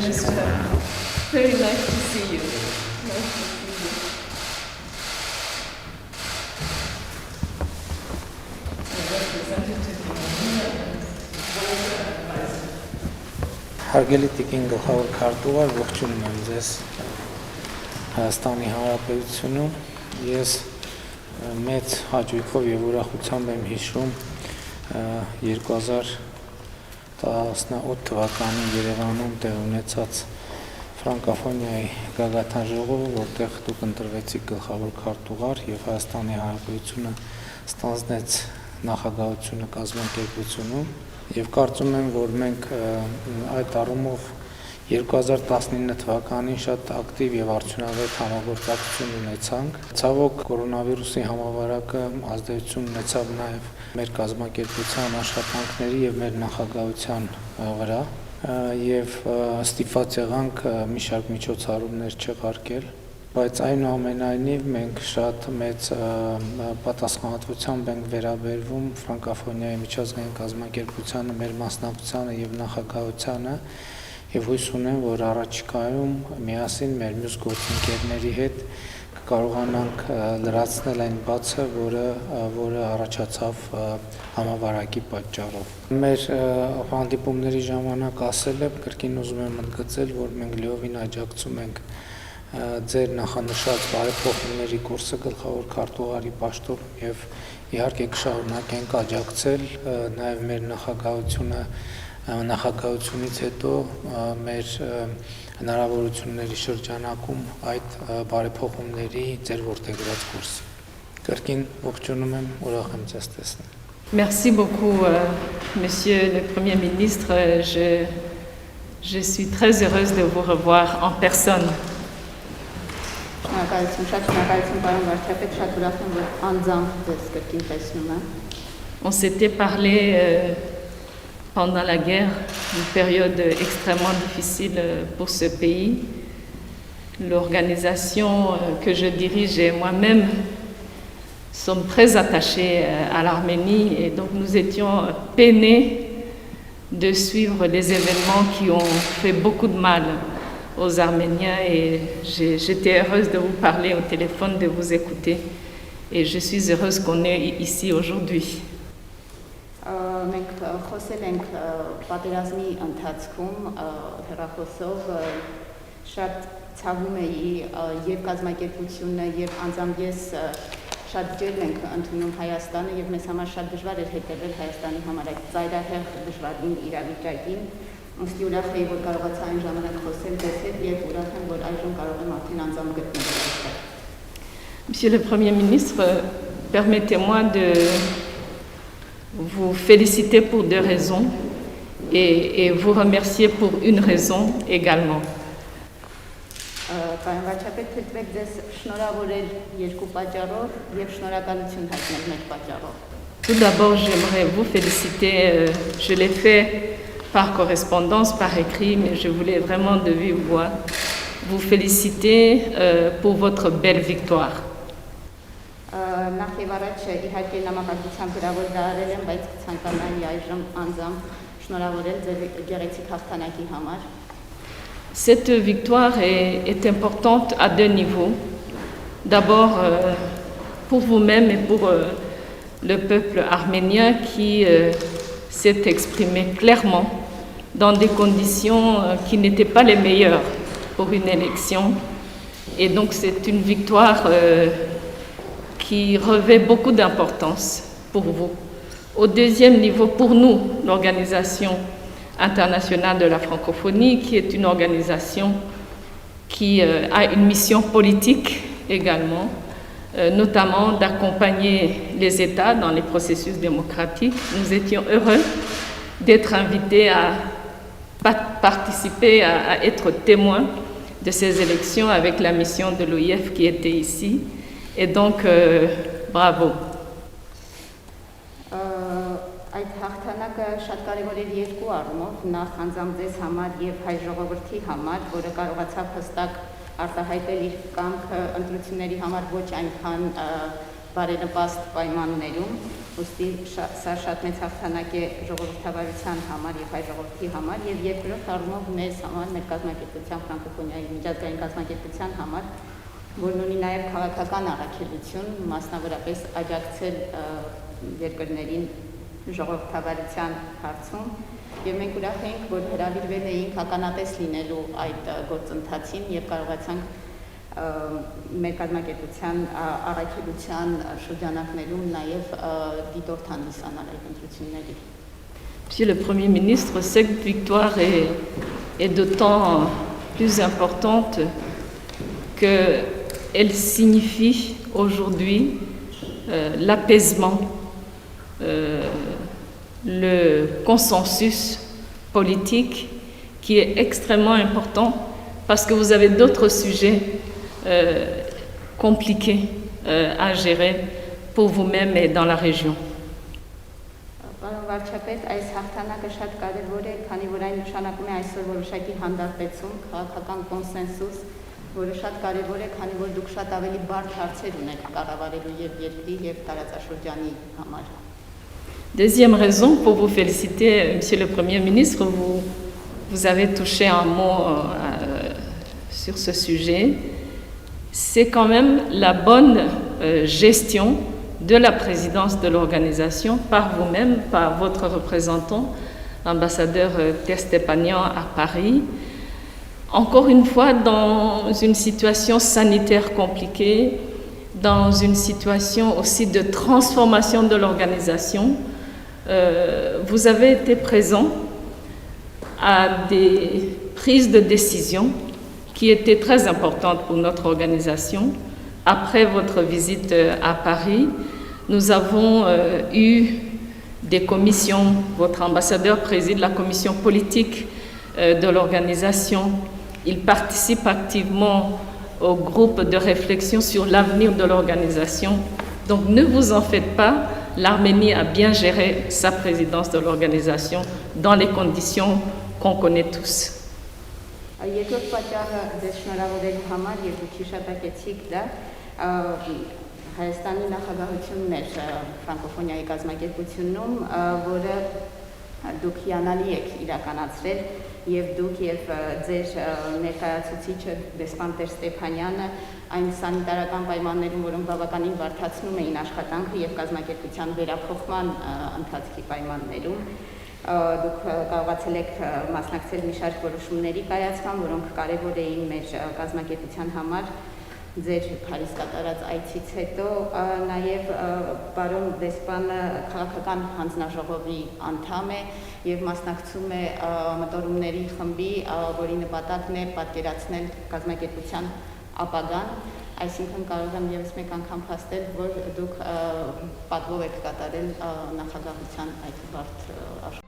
Very nice to see you. Nice to see you. Հարգելի տիկին գլխավոր քարտուղար, ողջունում եմ ձեզ Հայաստանի Հանրապետությունում։ Ես մեծ հաճույքով եւ ուրախությամբ եմ հիշում 2018 թվականին Երևանում տեղ ունեցած ֆրանկոֆոնիայի գագաթան ժողովը, որտեղ դուք ընտրվեցիք գլխավոր քարտուղար եւ Հայաստանի Հանրապետությունը ստանձնեց նախագահությունը կազմակերպությունում եւ կարծում եմ, որ մենք այդ առումով 2019 թվականին շատ ակտիվ եւ արդյունավետ համագործակցություն ունեցանք։ Ցավոք կորոնավիրուսի համավարակը ազդեցություն ունեցավ նաեւ մեր կազմակերպության աշխատանքների եւ մեր նախագահության վրա եւ ստիպված եղանք մի շարք միջոցառումներ չեղարկել, բայց այնուամենայնիվ մենք շատ մեծ պատասխանատվությամբ ենք վերաբերվում ֆրանկոֆոնիայի միջազգային կազմակերպությանը, մեր մասնակցությանը եւ նախագահությանը եւ հույս ունեմ, որ առաջիկայում միասին մեր մյուս գործընկերների հետ կկարողանանք լրացնել այն բացը, որը առաջացավ համավարակի պատճառով։ Մեր հանդիպումների ժամանակ ասել եմ, կրկին ուզում եմ ընդգծել, որ մենք լիովին աջակցում ենք ձեր նախանշած բարեփոխումների կուրսը գլխավոր քարտուղարի պաշտոն եւ իհարկե կշարունակենք աջակցել նաեւ մեր նախագահությունից հետո մեր հնարավորությունների շրջանակում այդ բարեփոխումների ձեր որդեգրած կուրսը։ Կրկին ողջունում եմ, ուրախ եմ ձեզ տեսնել։ Merci beaucoup, Monsieur le Premier ministre. Je suis très heureuse de vous revoir en personne. On s'était parlé pendant la guerre, une période extrêmement difficile pour ce pays. L'organisation que je dirige et moi-même sommes très attachés à l'Arménie et donc nous étions peinés de suivre les événements qui ont fait beaucoup de mal aux Arméniens et j'étais heureuse de vous parler au téléphone, de vous écouter et je suis heureuse qu'on est ici aujourd'hui. Մենք խոսել ենք պատերազմի ընթացքում հեռախոսով շատ ցավում էի եւ կազմակերպությունը եւ անձամբ ես շատ ջերմ ենք ընդունում Հայաստանը եւ մեզ համար շատ դժվար էր հետևել Հայաստանի համար այդ ծայրահեղ դժվարին իրավիճակին ըստ ուրախ էի որ կարողացա այն ժամանակ խոսել ձեզ հետ եւ ուրախ եմ որ այժմ կարող եմ արդեն անձամբ գտնվել այստեղ։ Monsieur le Premier ministre, permettez-moi de vous féliciter pour deux raisons et vous remercier pour une raison également. Tout d'abord, j'aimerais vous féliciter. Je l'ai fait par correspondance, par écrit, mais je voulais vraiment de vive voix vous féliciter pour votre belle victoire. Cette victoire est importante à deux niveaux. D'abord, pour vous-même et pour le peuple arménien qui s'est exprimé clairement dans des conditions qui n'étaient pas les meilleures pour une élection. Et donc, c'est une victoire qui revêt beaucoup d'importance pour vous. Au deuxième niveau, pour nous, l'Organisation internationale de la francophonie, qui est une organisation qui a une mission politique également, notamment d'accompagner les États dans les processus démocratiques. Nous étions heureux d'être invités à participer, à être témoins de ces élections avec la mission de l'OIF qui était ici. Et donc, bravo. Այդ հաղթանակը շատ կարևոր էր երկու առումով, նախ անձամբ ձեզ համար եւ հայ ժողովրդի համար, որը կարողացավ հստակ արտահայտել իր կամքը ընտրությունների համար ոչ այնքան բարենպաստ պայմաններում, ուստի սա շատ մեծ հաղթանակ է ժողովրդավարության համար եւ հայ ժողովրդի համար եւ երկրորդ առումով մեզ համար, մեր կազմակերպության ֆրանկոֆոնիայի միջազգային կազմակերպության համար, որն ունի նաեւ քաղաքական առաքելություն, մասնավորապես աջակցել երկրներին ժողովրդավարության հարցում եւ մենք ուրախ ենք, որ հրավիրվել էինք ականատես լինելու այդ գործընթացին եւ կարողացանք մեր կազմակերպության առաքելության շրջանակներում նաև դիտորդ հանդիսանալ այդ ընտրությունների։ Monsieur le Premier ministre, cette victoire est d'autant plus importante qu'elle signifie aujourd'hui l'apaisement, le consensus politique qui est extrêmement important parce que vous avez d'autres sujets compliqués à gérer pour vous-même et dans la région. Պարոն վարչապետ, այս հաղթանակը շատ կարևոր է, քանի որ այն նշանակում է այսօր որոշակի հանդարտեցում, քաղաքական կոնսենսուս, որը շատ կարևոր է, քանի որ դուք շատ ավելի բարդ հարցեր ունեք կառավարելու եւ երկրի եւ տարածաշրջանի համար։ Deuxième raison pour vous féliciter, Monsieur le Premier ministre, vous avez touché un mot sur ce sujet, c'est quand même la bonne gestion de la présidence de l'organisation par vous-même, par votre représentant, l'ambassadeur Testepanian à Paris. Encore une fois, dans une situation sanitaire compliquée, dans une situation aussi de transformation de l'organisation, vous avez été présent à des prises de décision qui étaient très importantes pour notre organisation. Après votre visite à Paris, nous avons eu des commissions. Votre ambassadeur préside la commission politique de l'organisation. Il participe activement au groupe de réflexion sur l'avenir de l'organisation. Donc ne vous en faites pas, l'Arménie a bien géré sa présidence de l'organisation dans les conditions qu'on connaît tous. Երկրորդ պատճառը ձեզ շնորհավորելու համար եւ դուք հիշատակեցիք դա Հայաստանի նախագահությունն էր ֆրանկոֆոնիայի կազմակերպությունում, որը դուք հիանալի եք իրականացրել եւ դուք եւ ձեր ներկայացուցիչը դեսպան Տեր Ստեփանյանը այն սանիտարական պայմաններում, որոնք բավականին բարդացնում էին աշխատանքը եւ կազմակերպության վերափոխման ընթացքի պայմաններում դուք կարողացել եք մասնակցել մի շարք որոշումների կայացման, որոնք կարևոր էին մեր կազմակերպության համար ձեր Փարիզ կատարած այցից հետո նաև պարոն դեսպանը քաղաքական հանձնաժողովի անդամ է եւ մասնակցում է մտորումների խմբի, որի նպատակն է պատկերացնել կազմակերպության ապագան, այսինքն կարող եմ եւս մեկ անգամ փաստել, որ դուք պատվով եք կատարել նախագահության այդ բարդ աշխատանքը